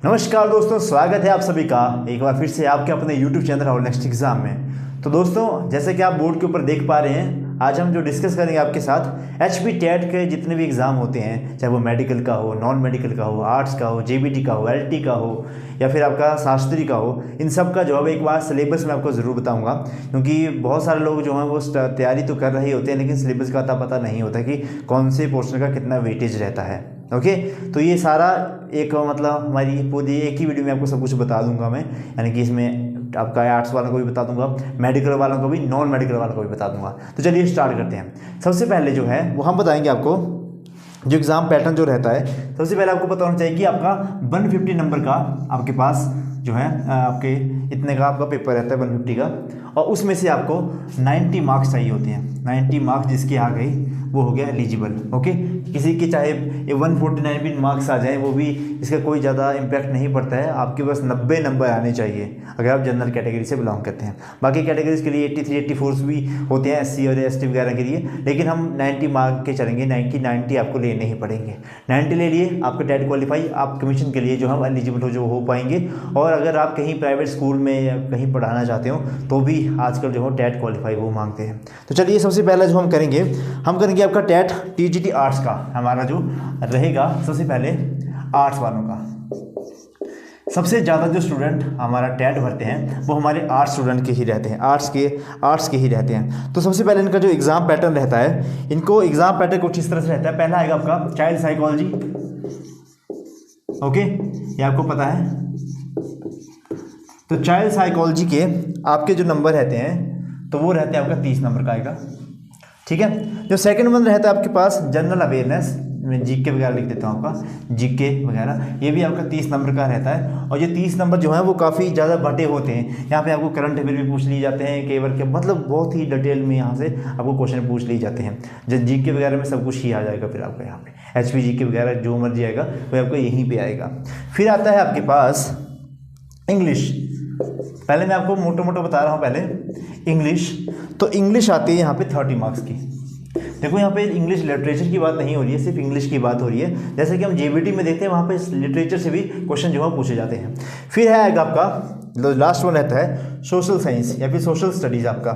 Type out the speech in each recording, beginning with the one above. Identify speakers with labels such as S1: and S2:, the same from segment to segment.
S1: नमस्कार दोस्तों, स्वागत है आप सभी का एक बार फिर से आपके अपने YouTube चैनल और नेक्स्ट एग्जाम में। तो दोस्तों, जैसे कि आप बोर्ड के ऊपर देख पा रहे हैं, आज हम जो डिस्कस करेंगे आपके साथ HP टेट के जितने भी एग्ज़ाम होते हैं, चाहे वो मेडिकल का हो, नॉन मेडिकल का हो, आर्ट्स का हो, JBT का हो, LT का हो या फिर आपका शास्त्री का हो, इन सब का जवाब एक बार सिलेबस में आपको ज़रूर बताऊंगा। क्योंकि बहुत सारे लोग जो हैं वो तैयारी तो कर रहे होते हैं, लेकिन सिलेबस का पता नहीं होता कि कौन से पोर्शन का कितना वेटेज रहता है। ओके, तो ये सारा एक मतलब हमारी पूरी एक ही वीडियो में आपको सब कुछ बता दूंगा मैं, यानी कि इसमें आपका आर्ट्स वालों को भी बता दूंगा, मेडिकल वालों को भी, नॉन मेडिकल वालों को भी बता दूंगा। तो चलिए स्टार्ट करते हैं। सबसे पहले जो है वो हम बताएंगे आपको जो एग्ज़ाम पैटर्न जो रहता है। सबसे पहले आपको पता होना चाहिए कि आपका 150 नंबर का आपके पास जो है आपके इतने का आपका पेपर रहता है 150 का, और उसमें से आपको 90 मार्क्स चाहिए होते हैं। 90 मार्क्स जिसके आ गई वो हो गया एलिजिबल। ओके, किसी के चाहे 149 भी मार्क्स आ जाए वो भी इसका कोई ज़्यादा इम्पैक्ट नहीं पड़ता है। आपके पास 90 नंबर आने चाहिए अगर आप जनरल कैटेगरी से बिलोंग करते हैं। बाकी कैटेगरीज के लिए 83 84 भी होते हैं, SC और ST वगैरह के लिए, लेकिन हम 90 मार्क के चलेंगे। 90 आपको लेने ही पड़ेंगे। 90 ले लिए, आपका टेट क्वालिफाई, आप कमीशन के लिए जो हम एलिजिबल हो पाएंगे। और अगर आप कहीं प्राइवेट स्कूल में या कहीं पढ़ाना चाहते हो तो भी आजकल जो हो टेट क्वालिफाई वो मांगते हैं। तो चलिए सबसे पहले जो हम करेंगे आपका टेट TGT आर्ट्स का हमारा जो रहेगा। सबसे पहले आर्ट्स वालों का सबसे ज़्यादा जो स्टूडेंट हमारा टेट भरते हैं वो हमारे आर्ट्स स्टूडेंट के ही रहते हैं, आर्ट्स के ही रहते हैं। तो सबसे पहले इनका जो एग्ज़ाम पैटर्न रहता है, इनको एग्ज़ाम पैटर्न कुछ इस तरह से रहता है। पहला आएगा आपका चाइल्ड साइकोलॉजी। ओके, ये आपको पता है। तो चाइल्ड साइकोलॉजी के आपके जो नंबर रहते हैं तो वो रहते हैं आपका 30 नंबर का आएगा। ठीक है, जो सेकंड वन रहता है आपके पास जनरल अवेयरनेस, मैं GK वगैरह लिख देता हूँ आपका, GK वगैरह, ये भी आपका 30 नंबर का रहता है। और ये 30 नंबर जो है वो काफ़ी ज़्यादा बटे होते हैं। यहाँ पे आपको करंट अफेयर भी पूछ लिए जाते हैं कई बार के, मतलब बहुत ही डिटेल में यहाँ से आपको क्वेश्चन पूछ लिए जाते हैं। जो GK वगैरह में सब कुछ ही आ जाएगा फिर आपका यहाँ पे HP GK वगैरह जो मर्जी आएगा वो आपको यहीं पर आएगा। फिर आता है आपके पास इंग्लिश। पहले मैं आपको मोटा मोटा बता रहा हूँ पहले इंग्लिश। तो इंग्लिश आती है यहाँ पे 30 मार्क्स की। देखो यहाँ पे इंग्लिश लिटरेचर की बात नहीं हो रही है, सिर्फ इंग्लिश की बात हो रही है। जैसे कि हम JBT में देखते हैं वहाँ पे लिटरेचर से भी क्वेश्चन जो है पूछे जाते हैं। फिर है आएगा आपका लास्ट वन रहता है सोशल साइंस या फिर सोशल स्टडीज़। आपका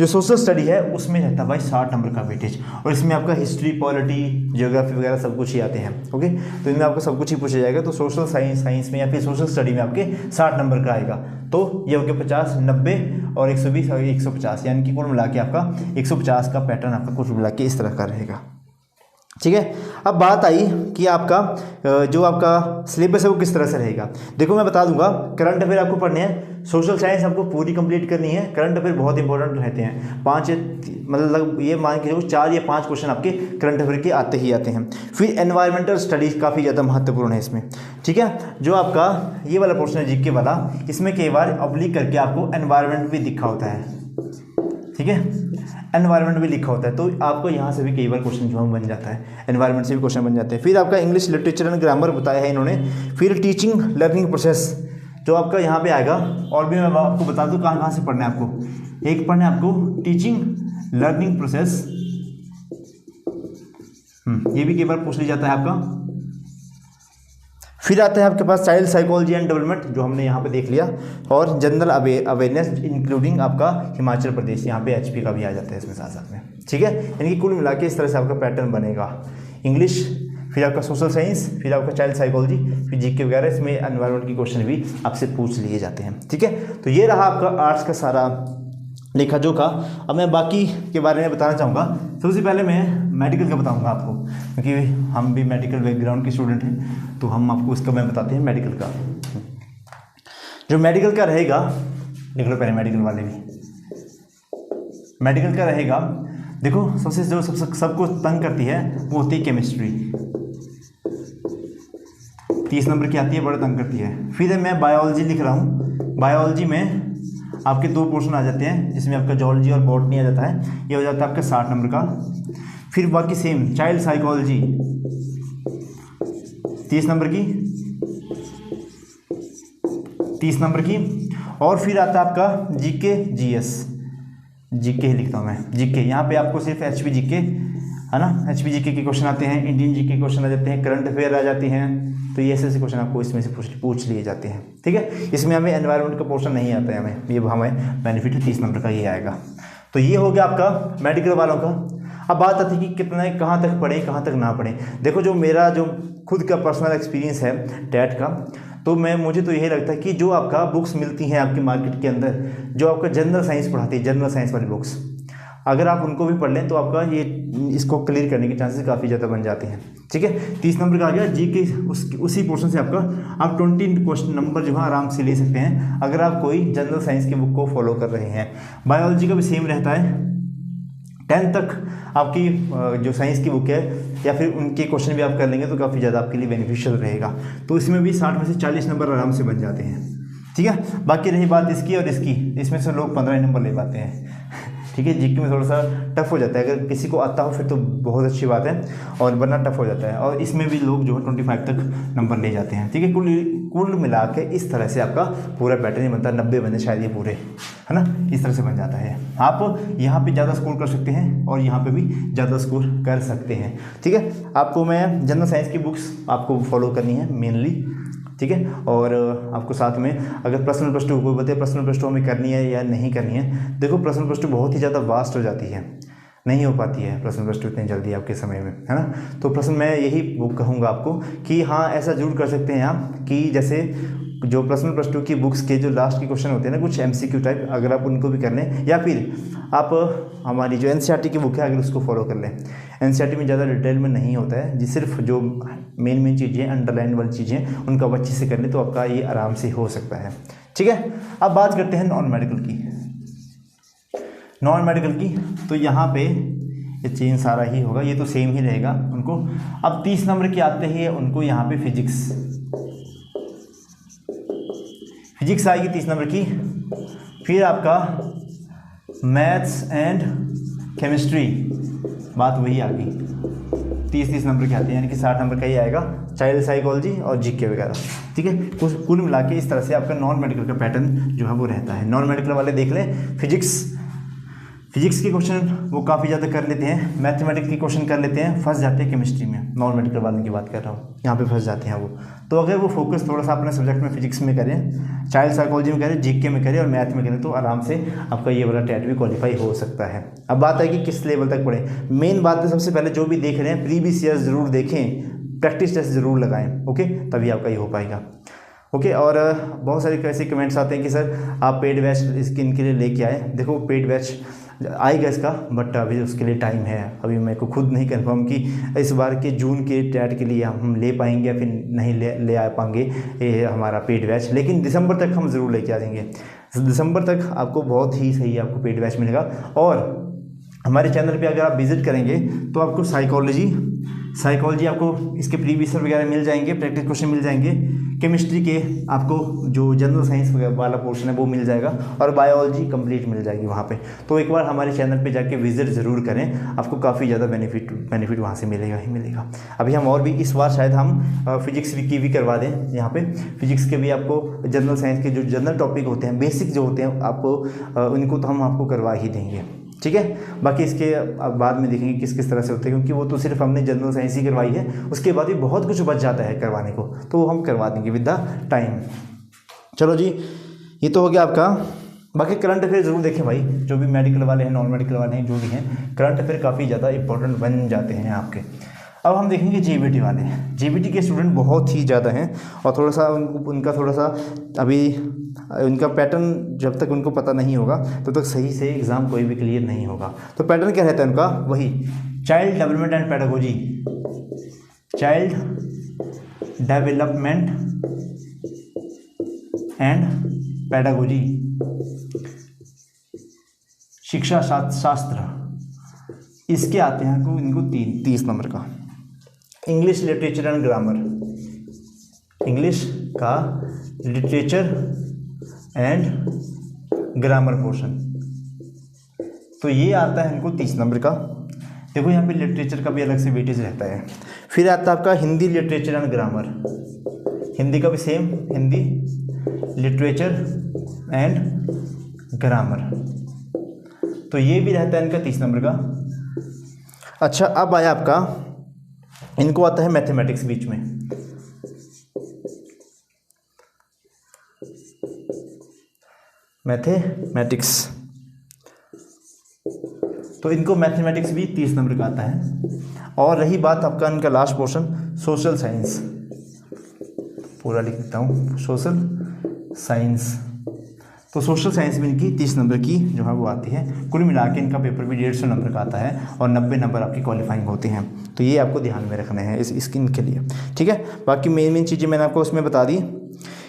S1: जो सोशल स्टडी है उसमें रहता है भाई 60 नंबर का वेटेज, और इसमें आपका हिस्ट्री, पॉलिटी, जियोग्राफी वगैरह सब कुछ ही आते हैं। ओके, तो इनमें आपको सब कुछ ही पूछा जाएगा। तो सोशल साइंस में या फिर सोशल स्टडी में आपके 60 नंबर का आएगा। तो ये हो गया 50, 90 और 120 और 150, यानी कि कुल मिला के आपका 150 का पैटर्न आपका कुल मिला के इस तरह का रहेगा। ठीक है, अब बात आई कि आपका जो आपका सिलेबस है वो किस तरह से रहेगा। देखो मैं बता दूंगा, करंट अफेयर आपको पढ़ने हैं, सोशल साइंस आपको पूरी कंप्लीट करनी है। करंट अफेयर बहुत इंपॉर्टेंट रहते हैं, 5 मतलब ये मान के चलो 4 या 5 क्वेश्चन आपके करंट अफेयर के आते ही आते हैं। फिर एनवायरमेंटल स्टडीज़ काफ़ी ज़्यादा महत्वपूर्ण है इसमें। ठीक है, जो आपका ये वाला पोर्शन है GK वाला, इसमें कई बार ऑब्लिक करके आपको एनवायरमेंट भी दिखा होता है। ठीक है, एनवायरमेंट भी लिखा होता है, तो आपको यहाँ से भी कई बार क्वेश्चन जो बन जाता है, एनवायरमेंट से भी क्वेश्चन बन जाते हैं। फिर आपका इंग्लिश लिटरेचर एंड ग्रामर बताया है इन्होंने। फिर टीचिंग लर्निंग प्रोसेस जो आपका यहाँ पे आएगा, और भी मैं आपको बता दूँ कहाँ से पढ़ना है आपको। एक पढ़ना है आपको टीचिंग लर्निंग प्रोसेस, ये भी कई बार पूछ लिया जाता है आपका। फिर आता है आपके पास चाइल्ड साइकोलॉजी एंड डेवलपमेंट, जो हमने यहाँ पे देख लिया, और जनरल अवेयरनेस इंक्लूडिंग आपका हिमाचल प्रदेश, यहाँ पे HP का भी आ जाता है इसमें साथ साथ में। ठीक है, यानी कि कुल मिला के इस तरह से आपका पैटर्न बनेगा। इंग्लिश, फिर आपका सोशल साइंस, फिर आपका चाइल्ड साइकोलॉजी, फिर GK वगैरह, इसमें एनवायरमेंट के क्वेश्चन भी आपसे पूछ लिए जाते हैं। ठीक है, तो ये रहा आपका आर्ट्स का सारा लेखा जोखा। अब मैं बाकी के बारे में बताना चाहूँगा। सबसे पहले मैं मेडिकल का बताऊँगा आपको, क्योंकि हम भी मेडिकल बैकग्राउंड के स्टूडेंट हैं, तो हम आपको इसका मैं बताते हैं मेडिकल का। जो मेडिकल का रहेगा, देख लो पहले मेडिकल वाले भी। मेडिकल का रहेगा, देखो सबसे जो सबको तंग करती है वो होती है केमिस्ट्री। 30 नंबर की आती है, बड़ा तंग करती है। फिर मैं बायोलॉजी लिख रहा हूँ। बायोलॉजी में आपके 2 पोर्शन आ जाते हैं, जिसमें आपका जूलॉजी और बॉटनी आ जाता है, ये हो जाता है आपका 60 नंबर का। फिर बाकी सेम चाइल्ड साइकोलॉजी 30 नंबर की, 30 नंबर की। और फिर आता है आपका GK GS, GK ही लिखता हूँ मैं, GK। यहाँ पे आपको सिर्फ HP GK है ना, HP GK के क्वेश्चन आते हैं, इंडियन GK क्वेश्चन आ जाते हैं, करंट अफेयर आ जाते हैं, तो ये ऐसे क्वेश्चन आपको इसमें से पूछ लिए जाते हैं। ठीक है, इसमें हमें एनवायरनमेंट का पोर्शन नहीं आता है, हमें बेनिफिट 30 नंबर का ये आएगा। तो ये हो गया आपका मेडिकल वालों का। अब बात आती है कि कितना कहाँ तक पढ़ें कहाँ तक ना पढ़ें। देखो जो मेरा जो खुद का पर्सनल एक्सपीरियंस है टेट का, तो मुझे तो यही लगता है कि जो आपका बुक्स मिलती हैं आपकी मार्केट के अंदर, जो आपका जनरल साइंस पढ़ाती है, जनरल साइंस वाली बुक्स, अगर आप उनको भी पढ़ लें तो आपका ये इसको क्लियर करने के चांसेस काफ़ी ज़्यादा बन जाते हैं। ठीक है, 30 नंबर का आ गया जी के, उसी पोर्शन से आपका आप 20 क्वेश्चन नंबर जो है आराम से ले सकते हैं अगर आप कोई जनरल साइंस की बुक को फॉलो कर रहे हैं। बायोलॉजी का भी सेम रहता है, 10 तक आपकी जो साइंस की बुक है या फिर उनके क्वेश्चन भी आप कर लेंगे तो काफ़ी ज़्यादा आपके लिए बेनिफिशियल रहेगा। तो इसमें भी 60 में से 40 नंबर आराम से बन जाते हैं। ठीक है, बाकी रही बात इसकी और इसकी, इसमें से लोग 15 नंबर ले पाते हैं। ठीक है, जीके में थोड़ा सा टफ हो जाता है, अगर किसी को आता हो फिर तो बहुत अच्छी बात है, और वरना टफ हो जाता है। और इसमें भी लोग जो है 25 तक नंबर ले जाते हैं। ठीक है, कुल मिला के इस तरह से आपका पूरा पैटर्न ही बनता है। 90 बने शायद ये पूरे, है ना, इस तरह से बन जाता है। आप यहाँ पे ज़्यादा स्कोर कर सकते हैं और यहाँ पे भी ज़्यादा स्कोर कर सकते हैं। ठीक है, आपको मैं जनरल साइंस की बुक्स आपको फॉलो करनी है मेनली। ठीक है, और आपको साथ में अगर प्लस 1 प्लस 2 कोई बताए प्लस 1 प्लस 2 हमें करनी है या नहीं करनी है, देखो प्लस 1 प्लस 2 बहुत ही ज़्यादा वास्ट हो जाती है, नहीं हो पाती है प्लस 1 प्लस 2 इतनी जल्दी आपके समय में, है ना। तो प्लस मैं यही कहूँगा आपको कि हाँ ऐसा जरूर कर सकते हैं आप कि जैसे जो प्लस 1 प्लस 2 की बुक्स के जो लास्ट के क्वेश्चन होते हैं ना कुछ MCQ टाइप, अगर आप उनको भी कर लें, या फिर आप हमारी जो NCERT की बुक है अगर उसको फॉलो कर लें। NCERT में ज़्यादा डिटेल में नहीं होता है जी, सिर्फ जो मेन चीज़ें अंडरलाइन वाली चीज़ें उनको आप अच्छे से कर लें तो आपका ये आराम से हो सकता है। ठीक है, अब बात करते हैं नॉन मेडिकल की। नॉन मेडिकल की तो यहाँ पे ये चेंज सारा ही होगा, ये तो सेम ही रहेगा उनको। अब 30 नंबर की आते ही उनको यहाँ पे फिजिक्स आएगी 30 नंबर की। फिर आपका मैथ्स एंड केमिस्ट्री, बात वही आ गई, 30 नंबर की आती है, यानी कि 60 नंबर का ही आएगा, चाइल्ड साइकोलॉजी और जीके वगैरह। ठीक है, कुल मिला के इस तरह से आपका नॉन मेडिकल का पैटर्न जो है वो रहता है। नॉन मेडिकल वाले देख लें, फिजिक्स के क्वेश्चन वो काफ़ी ज़्यादा कर लेते हैं, मैथमेटिक्स के क्वेश्चन कर लेते हैं, फंस जाते हैं केमिस्ट्री में। नॉन मेडिकल वालों की बात कर रहा हूँ, यहाँ पे फंस जाते हैं वो। तो अगर वो फोकस थोड़ा सा अपने सब्जेक्ट में फिजिक्स में करें, चाइल्ड साइकोलॉजी में करें, जीके में करें और मैथ में करें तो आराम से आपका ये वाला टेट भी क्वालिफाई हो सकता है। अब बात है कि किस लेवल तक पढ़ें। मेन बात है सबसे पहले जो भी देख रहे हैं प्रीवियस ईयर ज़रूर देखें, प्रैक्टिस टेस्ट ज़रूर लगाएं। ओके, तभी आपका ये हो पाएगा। ओके, और बहुत सारे ऐसे कमेंट्स आते हैं कि सर आप पेड बैच इनके लिए लेके आए। देखो पेड बैच आएगा इसका, बट अभी उसके लिए टाइम है। अभी मेरे को खुद नहीं कंफर्म कि इस बार के जून के टेट के लिए हम ले पाएंगे या फिर नहीं ले आ पाएंगे ये हमारा पेड बैच, लेकिन दिसंबर तक हम ज़रूर लेके आ जाएंगे। दिसंबर तक आपको बहुत ही सही आपको पेड बैच मिलेगा। और हमारे चैनल पे अगर आप विजिट करेंगे तो आपको साइकोलॉजी आपको इसके प्रीवियस वगैरह मिल जाएंगे, प्रैक्टिस क्वेश्चन मिल जाएंगे, केमिस्ट्री के आपको जो जनरल साइंस वाला पोर्शन है वो मिल जाएगा, और बायोलॉजी कंप्लीट मिल जाएगी वहाँ पे। तो एक बार हमारे चैनल पे जाके विजिट ज़रूर करें, आपको काफ़ी ज़्यादा बेनिफिट वहाँ से मिलेगा ही मिलेगा। अभी हम और भी इस बार शायद हम फिजिक्स की भी करवा दें। यहाँ पे फिजिक्स के भी आपको जनरल साइंस के जो जनरल टॉपिक होते हैं, बेसिक जो होते हैं, आपको उनको तो हम आपको करवा ही देंगे। ठीक है, बाकी इसके बाद में देखेंगे किस तरह से होते हैं, क्योंकि वो तो सिर्फ हमने जनरल साइंस ही करवाई है, उसके बाद भी बहुत कुछ बच जाता है करवाने को, तो वो हम करवा देंगे विद द टाइम। चलो जी, ये तो हो गया आपका। बाकी करंट अफेयर ज़रूर देखें भाई, जो भी मेडिकल वाले हैं, नॉन मेडिकल वाले हैं, जो भी हैं, करंट अफेयर काफ़ी ज़्यादा इंपॉर्टेंट बन जाते हैं आपके। अब हम देखेंगे JBT वाले। JBT के स्टूडेंट बहुत ही ज़्यादा हैं, और थोड़ा सा उनका थोड़ा सा अभी उनका पैटर्न जब तक उनको पता नहीं होगा तब तक सही से एग्ज़ाम कोई भी क्लियर नहीं होगा। तो पैटर्न क्या रहता है उनका, वही child development and pedagogy, child development and pedagogy, शिक्षा शास्त्र, इसके आते हैं इनको 30 नंबर का। English literature and grammar, English का लिटरेचर एंड ग्रामर पोर्शन, तो ये आता है इनको 30 नंबर का। देखो यहाँ पे लिटरेचर का भी अलग से वेटेज रहता है। फिर आता है आपका Hindi literature and grammar, Hindi का भी same, Hindi literature and grammar, तो ये भी रहता है इनका 30 नंबर का। अच्छा, अब आया आपका, इनको आता है मैथमेटिक्स बीच में। मैथमेटिक्स, तो इनको मैथमेटिक्स भी 30 नंबर का आता है। और रही बात आपका इनका लास्ट पोर्शन सोशल साइंस, पूरा लिख देता हूँ, सोशल साइंस। तो सोशल साइंस में इनकी 30 नंबर की जो है वो आती है। कुल मिला के इनका पेपर भी 150 नंबर का आता है और 90 नंबर आपकी क्वालिफाइंग होते हैं। तो ये आपको ध्यान में रखना है इस इनके लिए, ठीक है। बाकी मेन चीज़ें मैंने आपको उसमें बता दी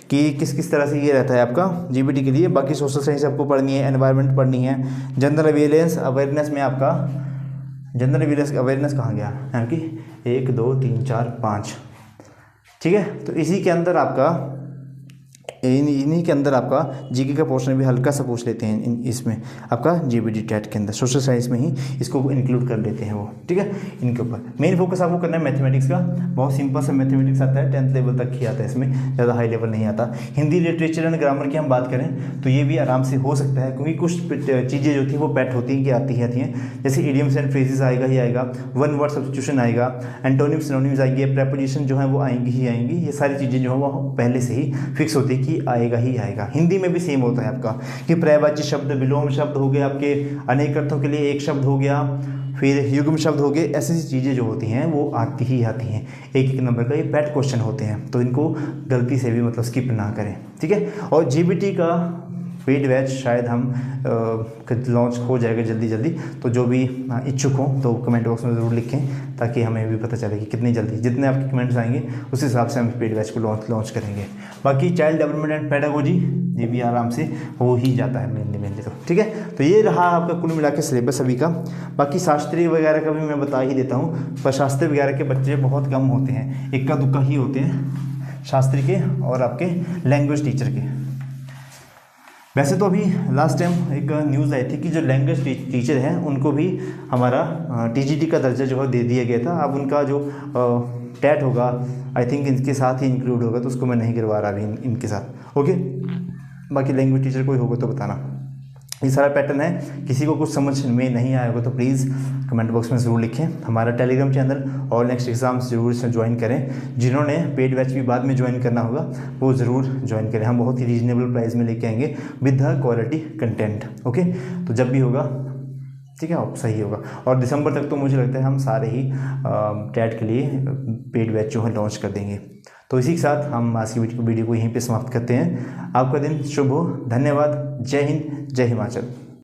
S1: कि किस किस तरह से ये रहता है आपका जीबीटी के लिए। बाकी सोशल साइंस आपको पढ़नी है, एनवायरनमेंट पढ़नी है, जनरल अवेयरनेस में आपका जनरल अवेयरनेस कहाँ गया है कि 1 2 3 4 5, ठीक है। तो इसी के अंदर आपका इन्हीं के अंदर आपका जीके का पोर्शन भी हल्का सा पूछ लेते हैं इसमें आपका जीबीटी टेट के अंदर, सोशल साइंस में ही इसको इंक्लूड कर लेते हैं वो, ठीक है। इनके ऊपर मेन फोकस आपको करना है मैथमेटिक्स का। बहुत सिंपल सा मैथमेटिक्स आता है, 10th लेवल तक ही आता है, इसमें ज़्यादा हाई लेवल नहीं आता। हिंदी लिटरेचर एंड ग्रामर की हम बात करें तो ये भी आराम से हो सकता है, क्योंकि कुछ चीज़ें जो थी वो पैट होती हैं कि आती हैं, जैसे इडियम्स एंड फ्रेजेस आएगा ही आएगा, वन वर्ड सब्स्टिट्यूशन आएगा, एंटोनिम्स सिनोनिम्स आएंगे, प्रेपोजिशन जो है वो आएंगी ही आएंगी। ये सारी चीज़ें जो है वो पहले से ही फिक्स होती है कि आएगा ही आएगा। हिंदी में भी सेम होता है आपका कि पर्यायवाची शब्द, विलोम शब्द हो गए आपके, अनेक अर्थों के लिए एक शब्द हो गया, फिर युग्म शब्द हो गए, ऐसी चीज़ें जो होती हैं वो आती ही आती हैं। एक नंबर का ये पैट क्वेश्चन होते हैं, तो इनको गलती से भी मतलब स्किप ना करें, ठीक है। और जीबीटी का पेड बैच शायद हम लॉन्च हो जाएगा जल्दी, तो जो भी इच्छुक हों तो कमेंट बॉक्स में ज़रूर लिखें, ताकि हमें भी पता चले कि कितनी जल्दी, जितने आपके कमेंट्स आएंगे उस हिसाब से हम पेड बैच को लॉन्च करेंगे। बाकी चाइल्ड डेवलपमेंट एंड पेडागोजी ये भी आराम से हो ही जाता है मेनली तो, ठीक है। तो ये रहा आपका कुल मिला के सिलेबस अभी का। बाकी शास्त्रीय वगैरह का भी मैं बता ही देता हूँ, पर शास्त्री वगैरह के बच्चे बहुत कम होते हैं, इक्का दुक्का ही होते हैं शास्त्री के और आपके लैंग्वेज टीचर के। वैसे तो अभी लास्ट टाइम एक न्यूज़ आई थी कि जो लैंग्वेज टीचर हैं उनको भी हमारा टीजीटी का दर्जा जो है दे दिया गया था। अब उनका जो टेट होगा आई थिंक इनके साथ ही इंक्लूड होगा, तो उसको मैं नहीं करवा रहा अभी इनके साथ, ओके। बाकी लैंग्वेज टीचर कोई होगा तो बताना। ये सारा पैटर्न है, किसी को कुछ समझ में नहीं आया होगा तो प्लीज़ कमेंट बॉक्स में ज़रूर लिखें। हमारा टेलीग्राम चैनल और नेक्स्ट एग्ज़ाम्स ज़रूर इसमें ज्वाइन करें। जिन्होंने पेड बैच भी बाद में ज्वाइन करना होगा वो ज़रूर ज्वाइन करें। हम बहुत ही रीजनेबल प्राइस में लेके आएंगे with the quality content, okay. तो जब भी होगा, ठीक है, अब सही होगा। और दिसंबर तक तो मुझे लगता है हम सारे ही टेट के लिए पेड बैच जो है लॉन्च कर देंगे। तो इसी के साथ हम आज की वीडियो को यहीं पे समाप्त करते हैं। आपका दिन शुभ हो। धन्यवाद। जय हिंद, जय हिमाचल।